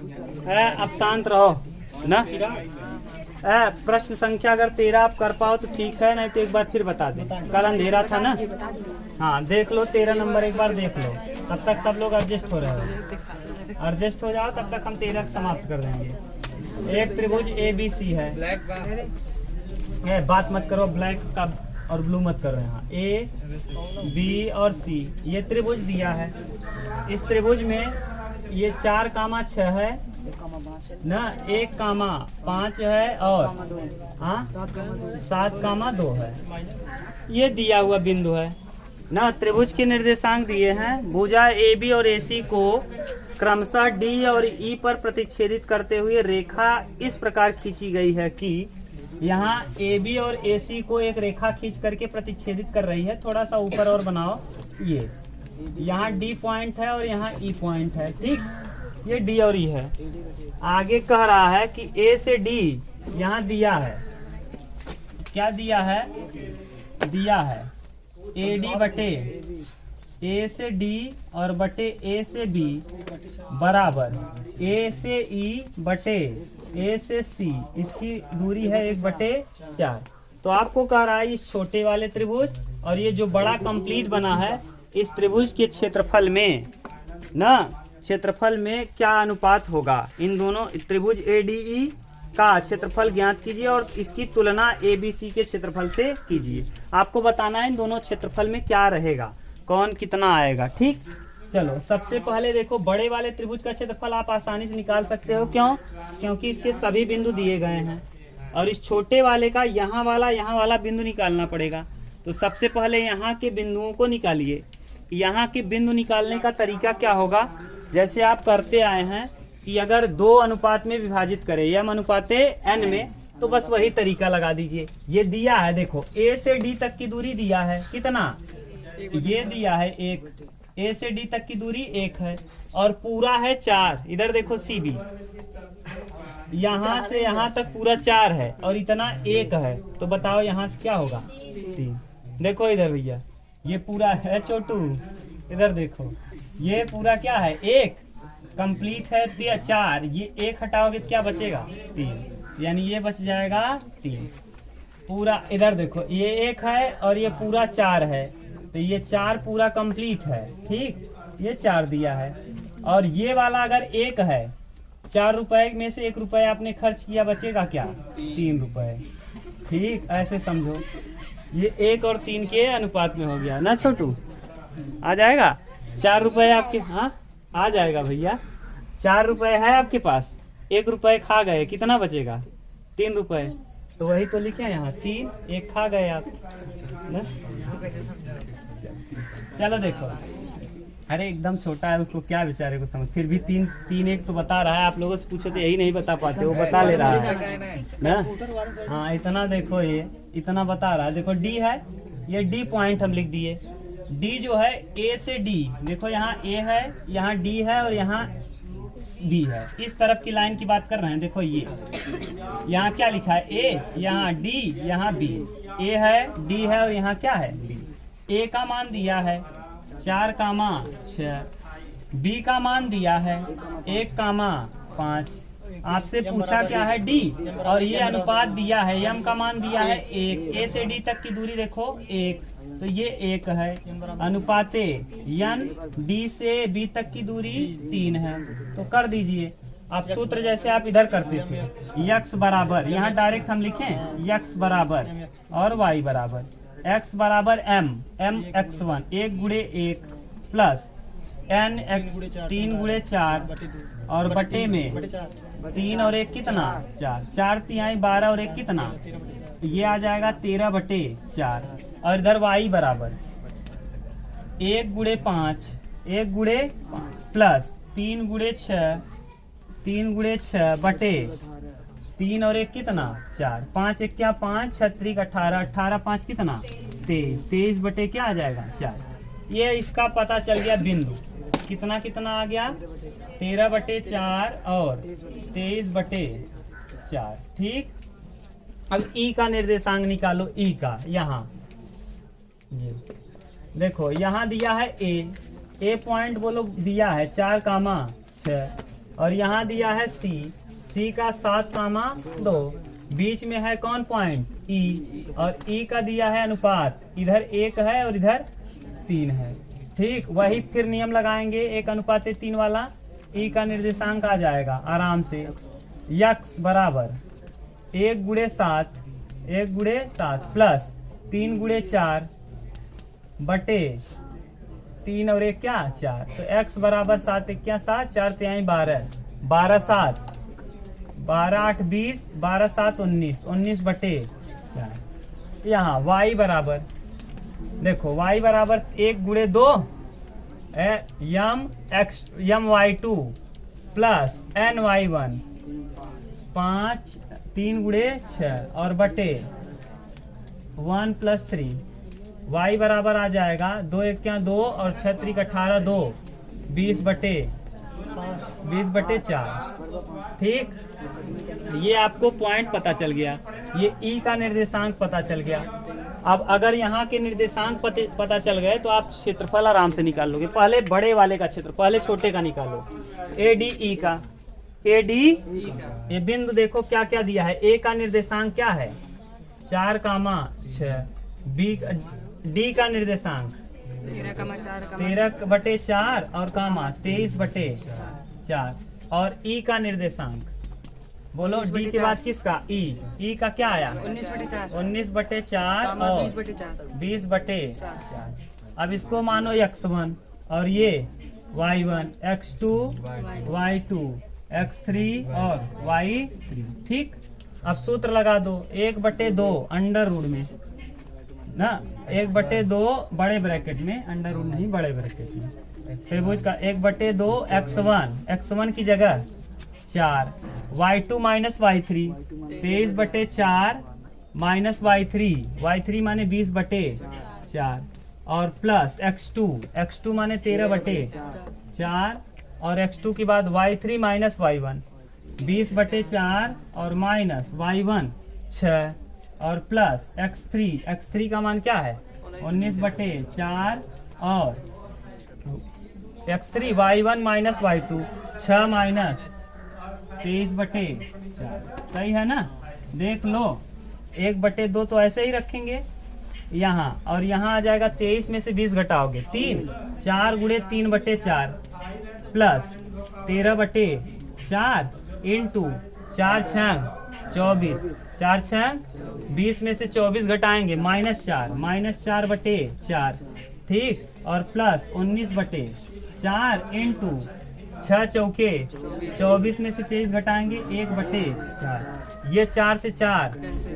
अब शांत रहो ना। प्रश्न संख्या अगर 13 आप कर पाओ तो ठीक है, नहीं तो एक बार फिर बता दें, कल अंधेरा था ना। हाँ देख लो 13 नंबर एक बार देख लो, तब तक सब लोग एडजस्ट हो रहे हो, एडजस्ट हो जाओ तब तक हम 13 समाप्त कर देंगे। एक त्रिभुज ABC है, बात मत करो ब्लैक का और ब्लू मत करो। यहाँ A, B और C ये त्रिभुज दिया है। इस त्रिभुज में ये 4,6 है ना, 1,5 है और 7,2 है, ये दिया हुआ बिंदु है ना। त्रिभुज के निर्देशांक दिए हैं। भुजा AB और AC को क्रमशः D और E पर प्रतिच्छेदित करते हुए रेखा इस प्रकार खींची गई है कि यहाँ AB और AC को एक रेखा खींच करके प्रतिच्छेदित कर रही है। थोड़ा सा ऊपर और बनाओ, ये यहाँ D पॉइंट है और यहाँ E पॉइंट है, ठीक, ये D और E है। आगे कह रहा है कि A से D यहाँ दिया है, क्या दिया है, दिया है AD बटे A से D और बटे A से B बराबर A से E बटे A से C, इसकी दूरी है 1/4। तो आपको कह रहा है इस छोटे वाले त्रिभुज और ये जो बड़ा कंप्लीट बना है इस त्रिभुज के क्षेत्रफल में ना, क्षेत्रफल में क्या अनुपात होगा। इन दोनों त्रिभुज ADE का क्षेत्रफल ज्ञात कीजिए और इसकी तुलना ABC के क्षेत्रफल से कीजिए। आपको बताना है इन दोनों क्षेत्रफल में क्या रहेगा, कौन कितना आएगा, ठीक। चलो सबसे पहले देखो बड़े वाले त्रिभुज का क्षेत्रफल आप आसानी से निकाल सकते हो, क्यों, क्योंकि इसके सभी बिंदु दिए गए हैं। और इस छोटे वाले का यहाँ वाला बिंदु निकालना पड़ेगा। तो सबसे पहले यहाँ के बिंदुओं को निकालिए। यहाँ के बिंदु निकालने का तरीका क्या होगा, जैसे आप करते आए हैं कि अगर 2 अनुपात में विभाजित करें m अनुपाते n में, तो बस वही तरीका लगा दीजिए। ये दिया है, देखो A से D तक की दूरी दिया है, कितना, ये दिया है 1, A से D तक की दूरी 1 है और पूरा है 4। इधर देखो CB, यहाँ से यहाँ तक पूरा 4 है और इतना 1 है, तो बताओ यहाँ से क्या होगा, 3। देखो इधर भैया ये पूरा है छोटू, इधर देखो ये पूरा क्या है 1 कंप्लीट है 4, ये 1 हटाओगे तो क्या बचेगा 3, यानी ये बच जाएगा 3 पूरा। इधर देखो ये 1 है और ये पूरा 4 है, तो ये 4 पूरा कंप्लीट है, ठीक, ये 4 दिया है। और ये वाला अगर 1 है, 4 रुपए में से 1 रुपए आपने खर्च किया, बचेगा क्या 3 रुपए, ठीक, ऐसे समझो। ये 1 और 3 के अनुपात में हो गया ना छोटू, आ जाएगा 4 रुपए आपके, हाँ आ जाएगा भैया। 4 रुपए है आपके पास, 1 रुपए खा गए, कितना बचेगा 3 रुपए, तो वही तो लिखे यहाँ 3, 1 खा गए आप ना। चलो देखो, अरे एकदम छोटा है, उसको क्या बेचारे को समझ, फिर भी 3 1 तो बता रहा है। आप लोगों से पूछो तो यही नहीं बता पाते, वो बता ले रहा है ना। हाँ इतना देखो, ये इतना बता रहा है। देखो D है, ये D पॉइंट हम लिख दिए। D जो है A से D, देखो यहाँ A है, यहाँ D है और यहाँ B है। इस तरफ की लाइन की बात कर रहे हैं। देखो ये यहाँ क्या लिखा है, A, यहाँ D, यहाँ B। A है, D है और यहाँ क्या है B। A का मान दिया है 4,6, B का मान दिया है 1,5। आपसे पूछा क्या है D, और ये अनुपात दिया है, m का मान दिया है 1। A से D तक की दूरी देखो 1, तो ये 1 है। अनुपाते n, D से B तक की दूरी 3 है, तो कर दीजिए। आप सूत्र जैसे आप इधर करते थे, x बराबर, यहाँ डायरेक्ट हम लिखें x बराबर और y बराबर, x बराबर m x1 1 गुणे 1 प्लस n x 3 गुणे 4 और बटे में 3 और 1 कितना 4, 4 तिहाई 12 और 1 कितना, ये आ जाएगा 13/4। और इधर y बराबर 1 गुणे 5 प्लस 3 गुणे 6 बटे 3 और 1 कितना 4, 5 1 क्या 5, 6 3 18, 18 5 कितना 23, 23 बटे क्या आ जाएगा 4। ये इसका पता चल गया बिंदु, कितना कितना आ गया 13/4 और 23/4, ठीक। अब E का निर्देशांक निकालो, E का यहाँ ये देखो, यहाँ दिया है A पॉइंट बोलो दिया है 4,6 और यहाँ दिया है सी का 7,2, बीच में है कौन पॉइंट ई, और ई का दिया है अनुपात, इधर 1 है और इधर 3 है। ठीक, वही फिर नियम लगाएंगे 1:3 वाला। ई का निर्देशांक आ जाएगा आराम से, यक्स बराबर 1×7 प्लस 3×4 बटे 3 और 1 क्या 4। तो x बराबर 7 1 7, 4 3 12, 12 7, 12 8 20, 12 7 19, 19 बटे 4। यहाँ y बराबर देखो, y बराबर 1×2 यम y2 प्लस n y1 5 3×6 और बटे 1 + 3। y बराबर आ जाएगा 2 1 2 और 6 3 18 2, 20 बटे 4। ठीक, ये आपको पॉइंट पता चल गया, ये ई का निर्देशांक पता चल गया। अब अगर यहाँ के निर्देशांक पता चल गए तो आप क्षेत्रफल आराम से निकाल लोगे। पहले बड़े वाले का क्षेत्र, पहले छोटे का निकालो। ADE का, AD ये बिंदु देखो क्या क्या दिया है। ए का निर्देशांक क्या है 4,6, डी का निर्देशांक 13/4 और 23/4, और ई का निर्देशांक बोलो, डी के बाद किसका ई का क्या आया 19/4 और 20/4। अब इसको मानो x1 और ये y1, x2 y2, x3 और y3। ठीक, अब सूत्र लगा दो 1/2 अंडर रूट में ना, 1/2 बड़े ब्रैकेट में, अंडर रूट नहीं बड़े ब्रैकेट में, त्रिभुज का 1/2 x1 की जगह 4, y2 minus y3 23/4 minus y3 माने 20/4 और प्लस x2 माने 13/4 और x2 के बाद y3 माइनस y1 20/4 और माइनस y1 6 और प्लस x3 का मान क्या है 19/4 और x3 y1 minus y2 6 minus 23/4। सही है ना, देख लो 1/2 तो ऐसे ही रखेंगे यहाँ, और यहाँ आ जाएगा 23 में से 20 घटाओगे 3, 4 × 3/4 प्लस 13/4 इंटू 4 6 24, 4 6 20 में से 24 घटाएंगे -4/4। ठीक, और प्लस 19/4 इंटू 6 चौके 24 में से 23 घटाएंगे 1/4। ये 4 से 4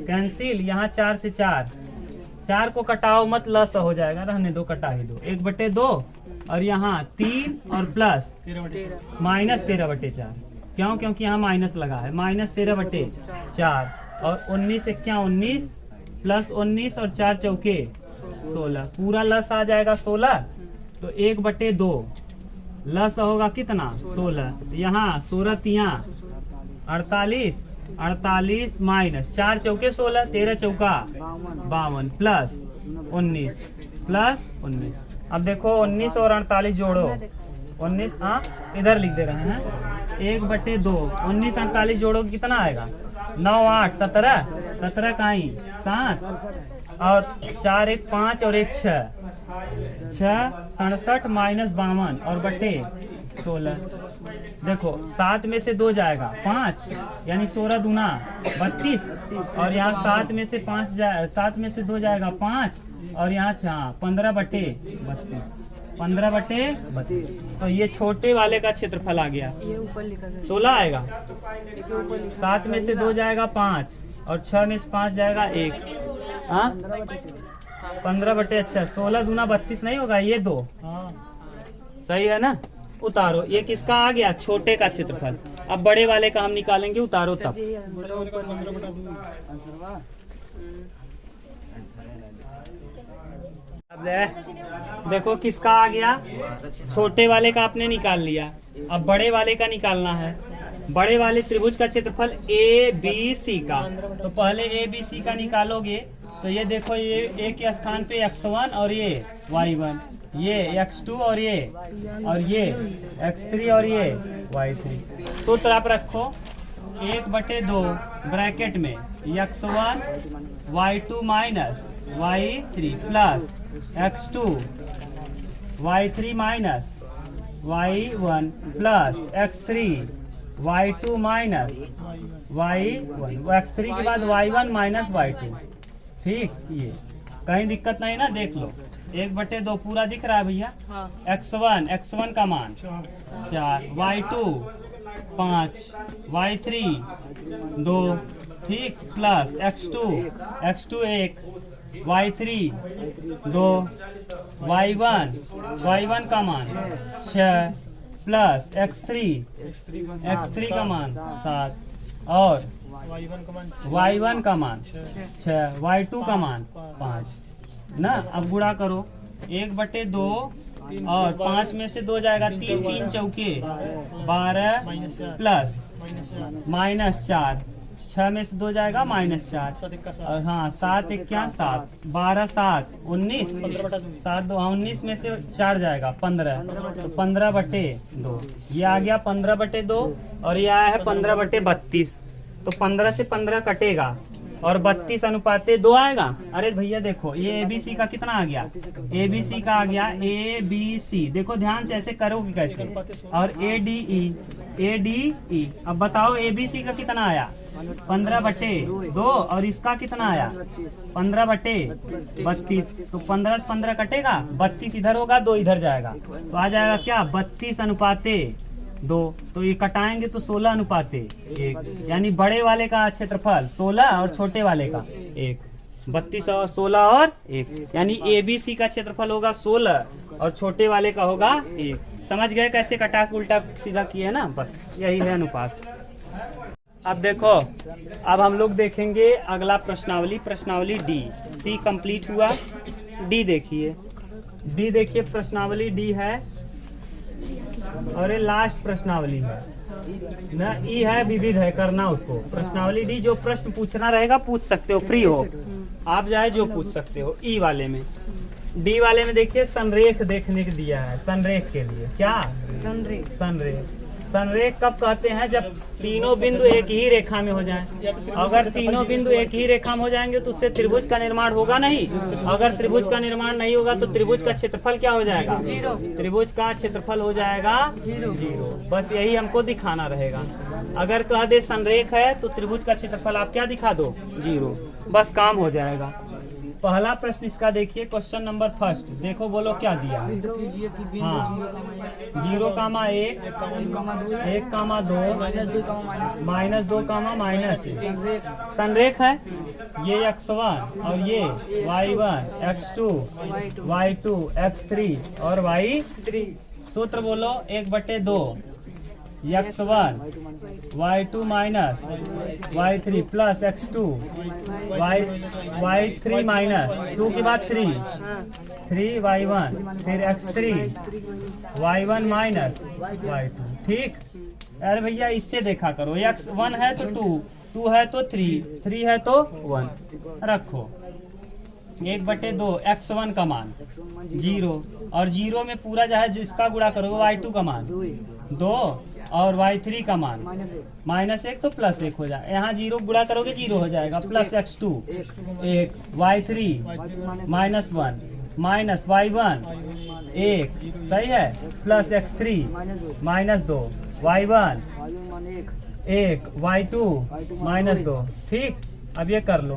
कैंसिल, यहाँ 4 से 4 को कटाओ मत, लस हो जाएगा, रहने दो, कटा ही दो। 1/2 और यहाँ 3 और प्लस -13/4। क्यों? क्योंकि यहाँ माइनस लगा है, -13/4 और 19 1 19 प्लस 19 और 4 चौके 16, पूरा लस आ जाएगा 16। तो 1/2 लस होगा कितना 16, यहाँ 16 3 48 माइनस 4 चौके 16, 13 चौका 52 प्लस 19। अब देखो 19 और 48 जोड़ो, 19 हाँ इधर लिख दे रहे हैं 1/2, 19 48 जोड़ो कितना आएगा 9 8 17 कहीं 7 और 4 1 5 और 1 6 67 माइनस 52 और बटे 16। देखो 7 में से 2 जाएगा 5, यानी 16 दूना 32 और यहाँ 7 में से 2 जाएगा 5 और यहाँ 15/32, 15/32। तो ये छोटे वाले का क्षेत्रफल आ गया, 16 आएगा। 7 में से 2 जाएगा 5 और 6 में से 5 जाएगा 1, 15/6, 16 दूना 32 नहीं होगा, ये 2 सही है ना। उतारो, ये किसका आ गया छोटे का क्षेत्रफल। अब बड़े वाले का हम निकालेंगे, उतारो तब। अब देखो किसका आ गया, छोटे वाले का आपने निकाल लिया, अब बड़े वाले का निकालना है। बड़े वाले त्रिभुज का क्षेत्रफल ABC का, तो पहले ABC का निकालोगे तो ये देखो, ये A के स्थान पे x1 और ये y1, ये x2 और ये x3 और ये y3। सूत्र आप रखो 1/2 ब्रैकेट में x1 y2 minus y3 plus x2 y3 minus y1 plus x3 y2 minus y1, x3 के बाद y1 माइनस y2। ठीक, ये कहीं दिक्कत नहीं ना, देख लो 1/2 पूरा दिख रहा है भैया। x1 का मान 4, y2 5, y3 2, ठीक, प्लस x2 1, y3 2, y1 का मान 6 प्लस x3 का मान 7 और y1 का मान 6, y2 का मान 5 ना। अब गुणा करो 1/2 और 5 में से 2 जाएगा 3, 3 चौके 12 प्लस -4, 6 में से 2 जाएगा -4 और हाँ 7 1 क्या 7, 12 7 19, 7 2 19 में से 4 जाएगा 15, तो 15/2 ये आ गया 15/2 और ये आया है 15/32। तो 15 से 15 कटेगा और 32 अनुपाते 2 आएगा। अरे भैया देखो ये ABC का कितना आ गया, ABC का आ गया ABC, देखो ध्यान से ऐसे करोगे कैसे, और ADE। अब बताओ ABC का कितना आया 15/2 और इसका कितना आया 15/32। तो 15 से 15 कटेगा, 32 इधर होगा 2 इधर जाएगा, तो आ जाएगा क्या 32 अनुपाते 2। तो ये कटाएंगे तो 16 अनुपाते 1, यानी बड़े वाले का क्षेत्रफल 16 और छोटे वाले का 1। 32 और 16 और 1, यानी ABC का क्षेत्रफल होगा 16 और छोटे वाले का होगा 1। समझ गए कैसे कटा के उल्टा सीधा किए ना, बस यही है अनुपात। अब देखो, अब हम लोग देखेंगे अगला प्रश्नावली D। C कंप्लीट हुआ, D देखिए, प्रश्नावली D है और ये लास्ट प्रश्नावली है ना। ई है विविध है, करना उसको। प्रश्नावली डी जो प्रश्न पूछना रहेगा पूछ सकते हो, फ्री हो आप, चाहे जो पूछ सकते हो। ई वाले में, डी वाले में देखिए संरेख देखने के दिया है। संरेख के लिए क्या, संरेख कब कहते हैं, जब तीनों बिंदु एक ही रेखा में हो जाएं। अगर तीनों बिंदु एक ही रेखा में हो जाएंगे तो उससे त्रिभुज का निर्माण होगा नहीं। अगर त्रिभुज का निर्माण नहीं होगा तो त्रिभुज का क्षेत्रफल क्या हो जाएगा, 0। त्रिभुज का क्षेत्रफल हो जाएगा 0। बस यही हमको दिखाना रहेगा। अगर कह दे संरेख है तो त्रिभुज का क्षेत्रफल आप क्या दिखा दो, 0, बस काम हो जाएगा। पहला प्रश्न इसका देखिए, क्वेश्चन नंबर 1, देखो बोलो क्या दिया है। हाँ 0, 1, 1, 2, -2, संरेख है। ये x1 और ये y1, x2, y2, x3 और y3। सूत्र बोलो 1/2 x1 y2 minus y3 plus x2 y3 minus 2 के बाद 3 y1 फिर x3 y1 माइनस y2। ठीक, अरे भैया इससे देखा करो, x1 है तो 2 है तो 3 है तो 1 रखो। 1/2 x1 का मान 0 और 0 में पूरा जो है जिसका गुणा करोगे y2 का मान 2 और y3 का मान -1 तो +1 हो जाए। यहाँ 0 गुणा करोगे 0 हो जाएगा, plus x2 1, y3 -1 minus y1 1, सही है, प्लस x3 -2 y1 1 y2 -2। ठीक, अब ये कर लो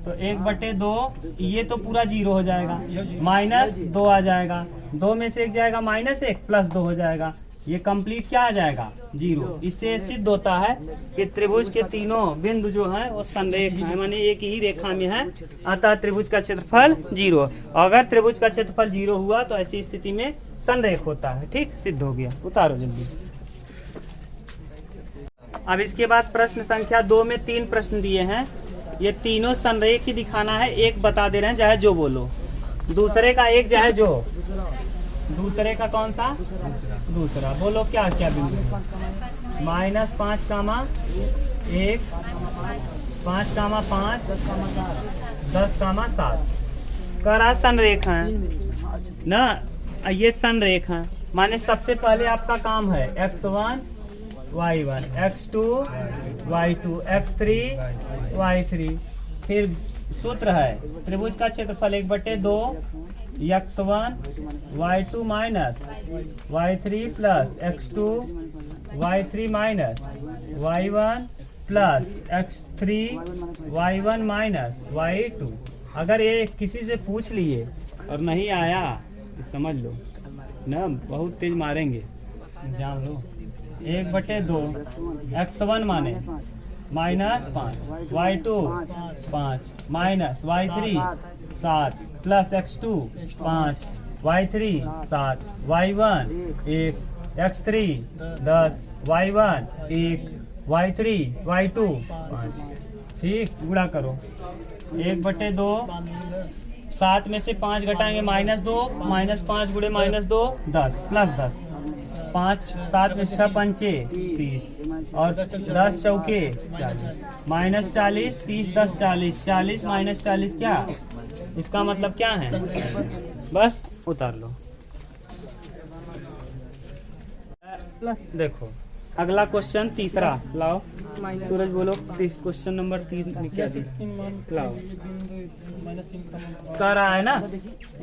तो 1/2 ये तो पूरा 0 हो जाएगा, -2 आ जाएगा, 2 में से 1 जाएगा -1 +2 हो जाएगा, ये कंप्लीट क्या आ जाएगा 0। इससे सिद्ध होता है कि त्रिभुज के तीनों बिंदु जो हैं वो संरेख हैं, माने एक ही रेखा में है, अतः त्रिभुज का क्षेत्रफल 0। अगर त्रिभुज का क्षेत्रफल 0 हुआ तो ऐसी स्थिति में संरेख होता है। ठीक, सिद्ध हो गया, उतारो जल्दी। अब इसके बाद प्रश्न संख्या 2 में 3 प्रश्न दिए हैं, ये तीनों संरेख ही दिखाना है। एक बता दे रहे हैं चाहे जो बोलो, दूसरे का एक चाहे जो, दूसरे का कौन सा, दूसरा बोलो क्या क्या बिंदु है। -5, 1 5, 5, 10, 7 करा संरेख है ना। ये संरेख है, माने सबसे पहले आपका काम है x1 y1, x2 y2, x3 y3। फिर सूत्र है त्रिभुज का क्षेत्रफल 1/2 x1 y2 minus y3 plus x2 y3 minus y1 plus x3 y1 minus y2। अगर ये किसी से पूछ लिए और नहीं आया तो समझ लो ना, बहुत तेज मारेंगे, जान लो। 1/2 x1 माने minus 5 y2 5 minus y3 7 plus x2 5 y3 7 y1 1 x3 10 y1 1 y3 y2 5। ठीक, गुणा करो। 1/2 7 में से 5 घटाएंगे -2 -5 गुणे -2 10 प्लस 10 5 7 में 6 पंचे 30 और 10 चौके 40 -40 30 10 40 40 -40 क्या, इसका मतलब क्या है, बस उतार लो। देखो अगला क्वेश्चन तीसरा लाओ, सूरज बोलो क्वेश्चन नंबर 3 क्या लाओ। कह रहा है ना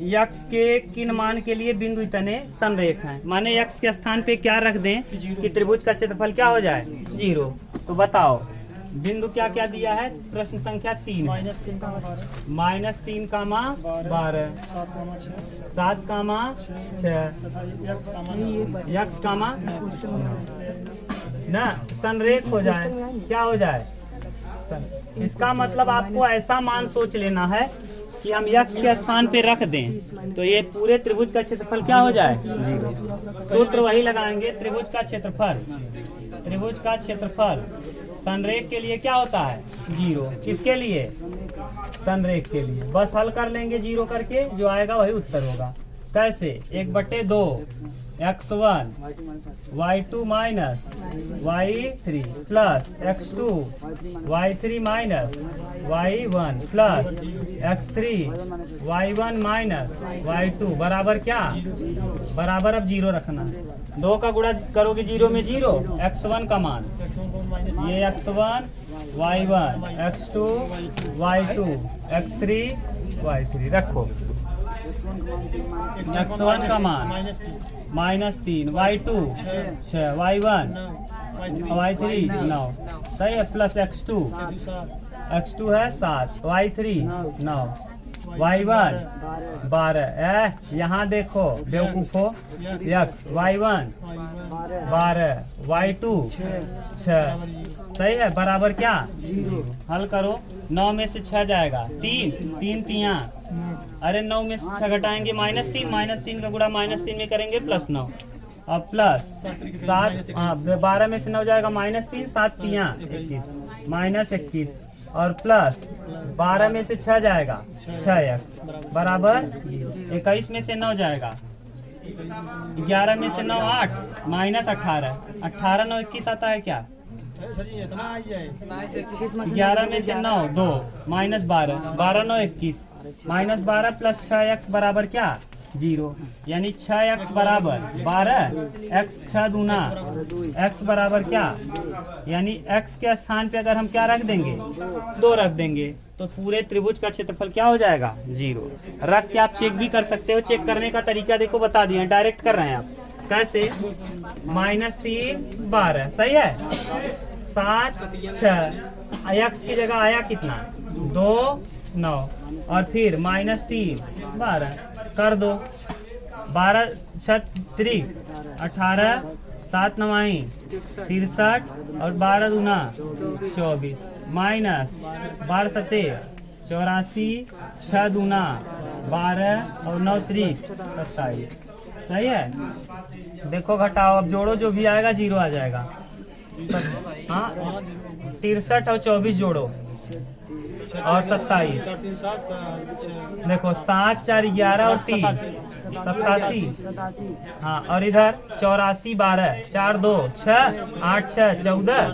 यक्स के किन मान के लिए बिंदु इतने संरेख हैं, माने यक्स के स्थान पे क्या रख दें कि त्रिभुज का क्षेत्रफल क्या हो जाए 0। तो बताओ बिंदु क्या क्या दिया है, प्रश्न संख्या 3 -3 कामा 12 7 कामा 6 यक्स कामा ना संरेख हो जाए, क्या हो जाए। इसका मतलब आपको ऐसा मान सोच लेना है कि हम यक्स के स्थान पे रख दें तो ये पूरे त्रिभुज का क्षेत्रफल क्या हो जाए 0। सूत्र वही लगाएंगे, त्रिभुज का क्षेत्रफल संरेख के लिए क्या होता है 0। किसके लिए, संरेख के लिए। बस हल कर लेंगे 0 करके, जो आएगा वही उत्तर होगा। कैसे, 1/2 x1 y2 minus y3 plus x2 y3 minus y1 plus x3 y1 minus y2 बराबर क्या, बराबर अब 0 रखना। 2 का गुणा करोगे 0 में 0, x1 का मान ये x1 y1 x2 y2 x3 y3 रखो। x1 का मान -3 y2 6 y1 y3 9 सही है, प्लस x2 है 7 y3 9 y1 12। यहाँ देखो बेवकूफो, x y1 12 y2 6 सही है, बराबर क्या 0। हल करो, 9 में से 6 जाएगा 3 तिया, अरे 9 में से 6 घटाएंगे -3 का गुणा -3 में करेंगे +9 और प्लस 7 12 में से 9 जाएगा -3 7 तिया 21 -21 और प्लस 12 में से 6 जाएगा 6x बराबर 21 में से 9 जाएगा 11 में से 9 8 -18 18 9 21 आता है क्या, 11 में से 9 2 -12 12 9 21 -12 प्लस 6x बराबर क्या 0, यानी 6x बराबर 12 x 6 दूना x बराबर क्या, यानी x के स्थान पे अगर हम क्या रख देंगे 2 रख देंगे तो पूरे त्रिभुज का क्षेत्रफल क्या हो जाएगा 0। रख के आप चेक भी कर सकते हो, चेक करने का तरीका देखो बता दिया, डायरेक्ट कर रहे हैं आप। कैसे, -3 12 सही है, 7 6 x की जगह आया कितना 2 9 और फिर -3 12 कर दो, 12 36 18 7 9 63 और 12 दूना 24 माइनस 12 7 84 6 दूना 12 और 9 3 27 सही है। देखो घटाओ, अब जोड़ो, जो भी आएगा 0 आ जाएगा। हाँ 63 और 24 जोड़ो और 27 देखो 7 4 11 और 3 87 हाँ, और इधर 84 12 4 2 6 8 6 14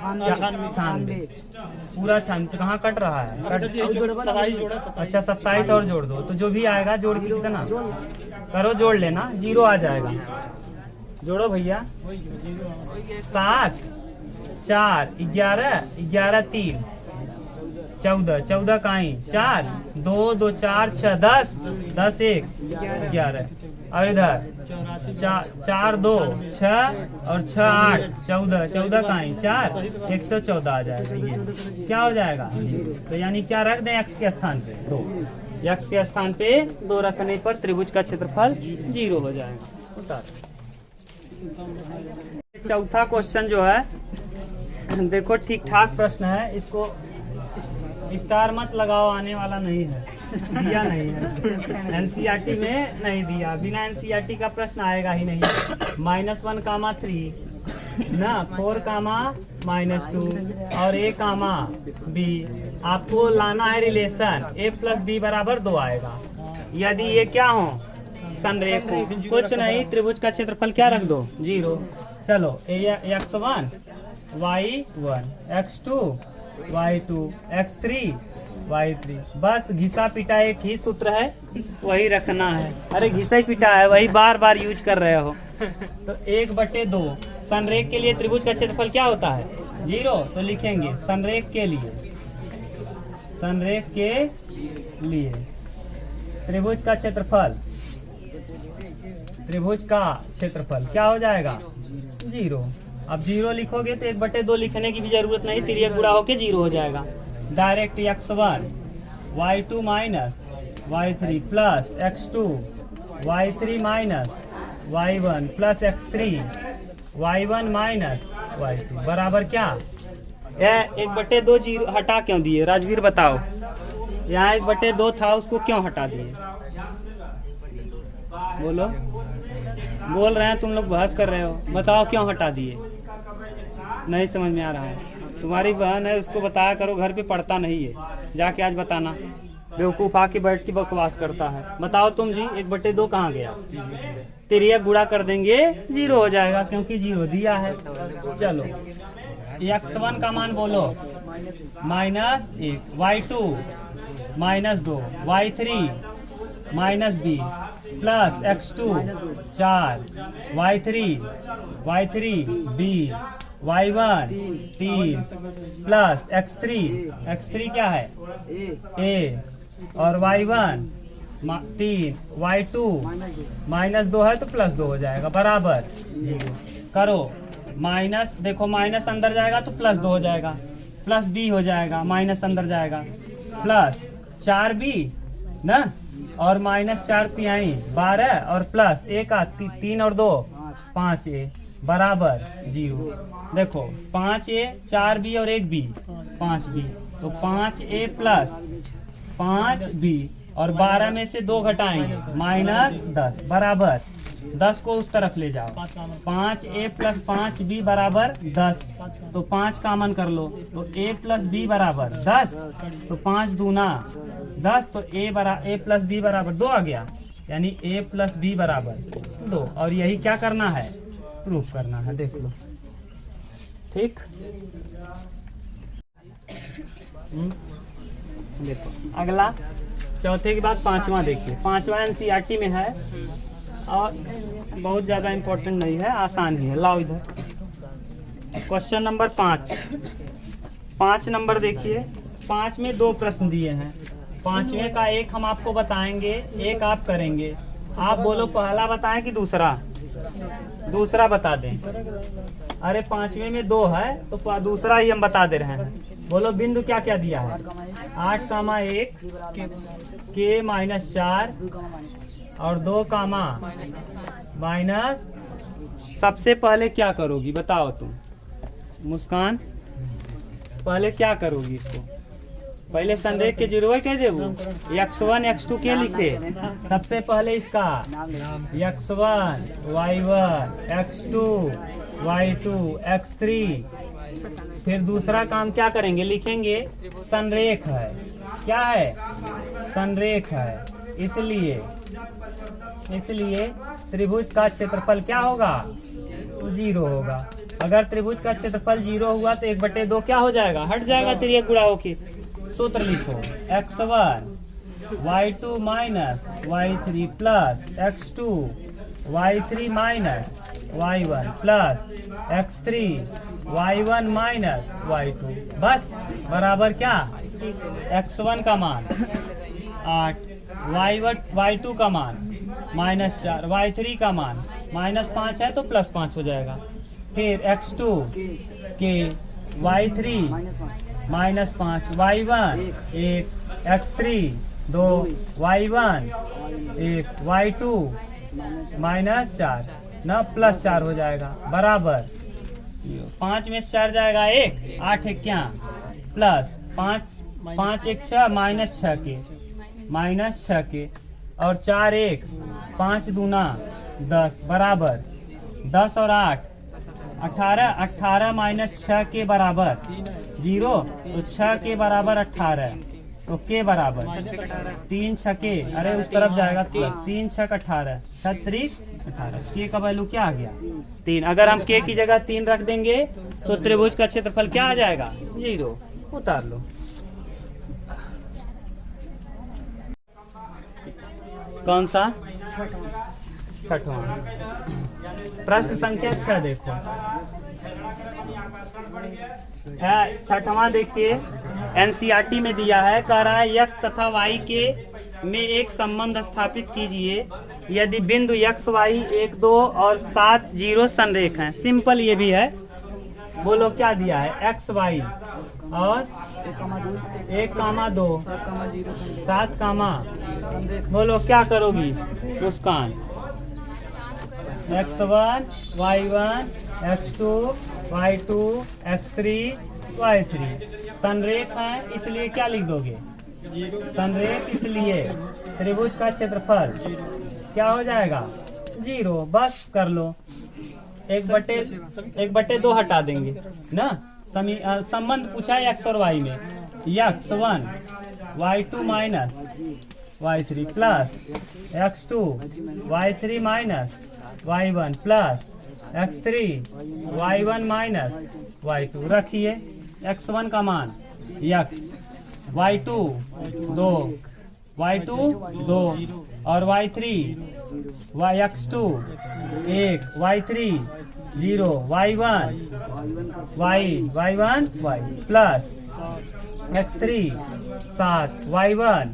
96 पूरा 96। तो कहाँ कट रहा है, अच्छा 27 और जोड़ दो, तो जो भी आएगा जोड़ के कितना करो जोड़ लेना 0 आ जाएगा। जोड़ो भैया। 7 4 11 11 3 14 14 काई 4 2 2 4 6 10 10 1 11 और इधर 4 2 6 और 6 8 14 14 काई 4 114 आ जाएगा। ये क्या हो जाएगा? तो यानी क्या रख दें x के स्थान पे 2। x के स्थान पे 2 रखने पर त्रिभुज का क्षेत्रफल 0 हो जाएगा। उतार। चौथा क्वेश्चन जो है देखो ठीक ठाक प्रश्न है, इसको स्टार मत लगाओ, आने वाला नहीं है, दिया नहीं है एनसीईआरटी में, नहीं दिया। बिना एनसीईआरटी का प्रश्न आएगा ही नहीं। -1 कामा 3 ना 4 कामा -2 और a कामा b। आपको लाना है रिलेशन a प्लस b बराबर 2 आएगा। यदि ये क्या हो संरेख हो, कुछ नहीं, त्रिभुज का क्षेत्रफल क्या रख दो 0। चलो x1 y1 x2 y2 x3 y3, बस घिसा पिटा एक ही सूत्र है, वही रखना है। अरे घिसा ही पिटा है, वही बार बार यूज कर रहे हो। तो 1/2 संरेख के लिए त्रिभुज का क्षेत्रफल क्या होता है 0। तो लिखेंगे संरेख के लिए त्रिभुज का क्षेत्रफल क्या हो जाएगा 0। अब 0 लिखोगे तो 1/2 लिखने की भी जरूरत नहीं, तिर्यक गुणा होके 0 हो जाएगा। Direct x1 y2 minus y3 plus x2 y3 minus y1 plus x3 y1 minus y2 बराबर क्या? 1/2 0 हटा क्यों दिए राजवीर बताओ? यहाँ 1/2 था, उसको क्यों हटा दिए? बोलो, बोल रहे हैं, तुम लोग बहस कर रहे हो, बताओ क्यों हटा दिए? नहीं समझ में आ रहा है। तुम्हारी बहन है, उसको बताया करो, घर पे पढ़ता नहीं है, जाके आज बताना। बेवकूफ आके बैठ के बकवास करता है। बताओ तुम जी 1/2 कहाँ गया? तिर्यक गुणा कर देंगे 0 हो जाएगा, क्योंकि 0 दिया है। चलो x1 का मान बोलो -1, y2 -2, y3 -b plus x2 4 y3 b y1 3 plus x3 क्या है a और y1 3 y2 -2 है तो +2 हो जाएगा बराबर 0। करो माइनस, देखो माइनस अंदर जाएगा तो +2 हो जाएगा, प्लस b हो जाएगा, माइनस अंदर जाएगा प्लस 4b ना, और -4 तिहाई 12 और प्लस 1 3 और 2 5a बराबर 0। देखो 5a 4b और 1b 5b, तो 5a प्लस 5b और 12 में से 2 घटाएंगे -10 बराबर 10 को उस तरफ ले जाओ। 5a प्लस 5b बराबर 10, तो 5 कामन कर लो, तो a प्लस b बराबर 10, तो 5 दूना 10, तो a प्लस b बराबर 2 आ गया, यानी a प्लस b बराबर 2। और यही क्या करना है, प्रूफ करना है। देख लो ठीक। देखो अगला, चौथे के बाद पांचवा देखिए। पांचवा एनसीईआरटी में है और बहुत ज्यादा इम्पोर्टेंट नहीं है, आसान ही है। लाओ इधर क्वेश्चन नंबर 5 नंबर देखिए। 5 में 2 प्रश्न दिए हैं। 5वें का एक हम आपको बताएंगे, एक आप करेंगे। आप बोलो पहला बताएं कि दूसरा? दूसरा बता दें। अरे 5वें में 2 है तो दूसरा ही हम बता दे रहे हैं। बोलो बिंदु क्या क्या दिया है? 8, 1 के -4 और 2, माइनस। सबसे पहले क्या करोगी बताओ तुम मुस्कान? पहले क्या करोगी इसको? पहले संरेख के जीरो कह देबू। x1 x2 के लिखे? सबसे पहले इसका x1 y1 x2 y2 x3। फिर दूसरा काम क्या करेंगे? लिखेंगे संरेख है। क्या है? संरेख है। इसलिए त्रिभुज का क्षेत्रफल क्या होगा? 0 होगा। अगर त्रिभुज का क्षेत्रफल 0 हुआ तो 1/2 क्या हो जाएगा? हट जाएगा तिर्यक गुणा होके। सूत्र लिखो x1 y2 minus y3 plus x2 y3 minus y1 plus x3 y1 minus y2 बस बराबर क्या x1 का मान 8 y2 का मान -4 y3 का मान -5 है तो +5 हो जाएगा। फिर x2 के y3 -5 y1 1 x3 2 y1 1 y2 -4 ना +4 हो जाएगा बराबर 5 में 4 जाएगा 1 8 1 क्या प्लस 5 1 6 -6 के और 4 1 5 दूना 10 बराबर 10 और 8 18 18 -6 के बराबर 0 तो 6 के बराबर 18 तो के बराबर 3 छके अरे उस तरफ जाएगा 3 छक 18 36 18 के का वैल्यू क्या आ गया 3। अगर हम के की जगह 3 रख देंगे तो त्रिभुज का क्षेत्रफल क्या आ जाएगा 0। उतार लो। कौन सा छठवां प्रश्न संख्या 6 देखो है। छठवां देखिए एनसीईआरटी में दिया है, कह रहा है x तथा y के में एक संबंध स्थापित कीजिए यदि बिंदु x y 1 2 और 7 0 संरेख हैं। सिंपल ये भी है, बोलो क्या दिया है x y और 1,2 7, बोलो क्या करोगी मुस्कान x1 y1 x2 y2 x3 y3 संरेख है इसलिए क्या लिख दोगे संरेख, इसलिए त्रिभुज का क्षेत्रफल क्या हो जाएगा 0। बस कर लो 1/2 हटा देंगे ना। संबंध पूछा है x और y में x1 y2 minus y3 plus x2 y3 minus y1 plus x3 y1 minus y2 रखिए x1 का मान x y2 2 और y3 x2 1 y3 0 y1 y plus x3 7 y1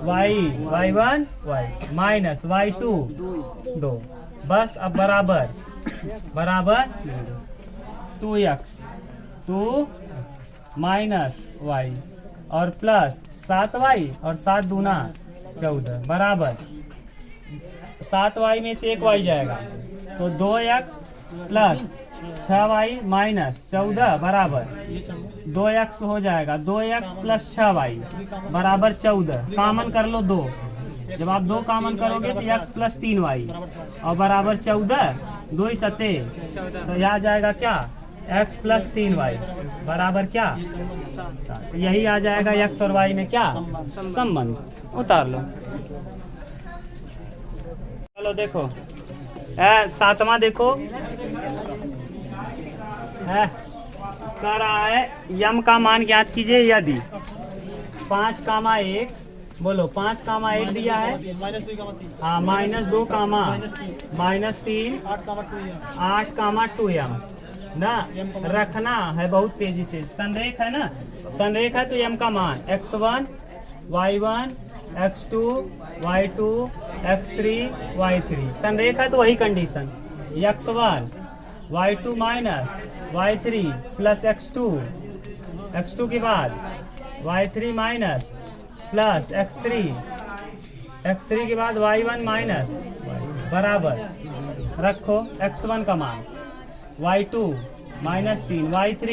y1 minus y2 2। बस अब बराबर 2x 2 माइनस y और plus 7y और 7 दूना 14 बराबर 7y में से 1y जाएगा तो 2x प्लस 6y माइनस 14 बराबर 2x हो जाएगा। 2x प्लस 6y बराबर 14, कामन कर लो 2। जब आप 2 कामन करोगे तो x प्लस 3y और बराबर 14 2 7 तो यहाँ जाएगा क्या x प्लस 3y बराबर क्या, यही आ जाएगा x और y में क्या संबंध। उतार लो। चलो देखो 7वां देखो है, कह रहा है यम का मान ज्ञात कीजिए यदि 5,1 बोलो 5,1 दिया है हाँ -2, -3 8,2m ना रखना है बहुत तेजी से। संरेख है ना, संरेख है तो m का मान x1 y1 x2 y2 x3 y3 संरेख है तो वही condition x1 y2 minus y3 plus x2 के बाद y3 माइनस प्लस x3 के बाद y1 माइनस बराबर रखो x1 का मान y2 -3 y3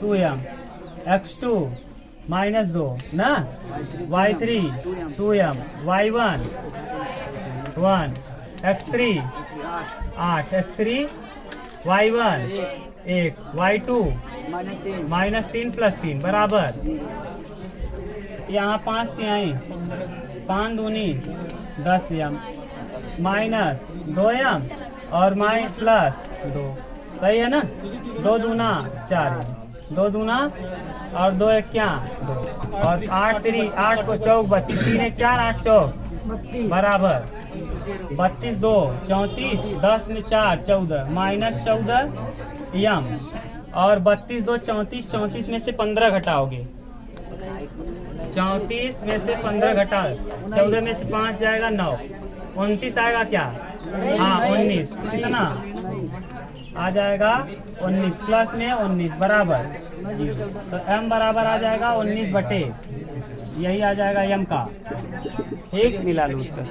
2m x2 -2 ना y3 2m y1 1 x3 8 x3 y1 1 y2 -3 plus 3 बराबर यहाँ 5 तिहाई 5 दूनी 10m माइनस 2m और प्लस 2 सही है ना। 2 दूना 4 2 दूना और 2 1 क्या 2 और 8 3 8 को चौक 3 1 4 8 चौक बराबर 32 2 34, 10 में 4 14 माइनस 14 यम, और 32 2 34, 34 में से 15 घटाओगे, 34 में से 15 घटा 14 में से 5 जाएगा 9, 29 आएगा क्या? हाँ 19, कितना आ जाएगा? 19 प्लस में 19 बराबर, तो m बराबर आ जाएगा 19 बटे, यही आ जाएगा m का। ठीक, मिला लो उत्तर।